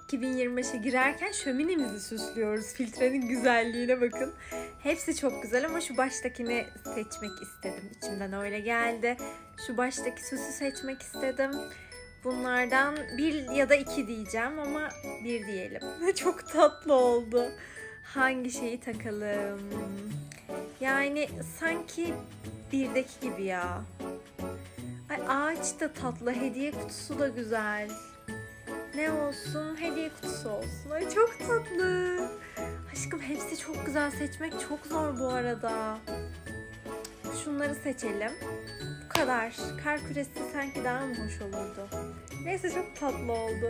2025'e girerken şöminemizi süslüyoruz. Filtrenin güzelliğine bakın. Hepsi çok güzel ama şu baştakini seçmek istedim. İçimden öyle geldi. Şu baştaki süsü seçmek istedim. Bunlardan 1 ya da 2 diyeceğim ama 1 diyelim. Çok tatlı oldu. Hangi şeyi takalım? Yani sanki 1'deki gibi ya. Ay, ağaç da tatlı, hediye kutusu da güzel. Ne olsun? Hediye kutusu olsun. Ay çok tatlı. Aşkım hepsi çok güzel, seçmek çok zor bu arada. Şunları seçelim. Bu kadar. Kar küresi sanki daha mı hoş olurdu? Neyse, çok tatlı oldu.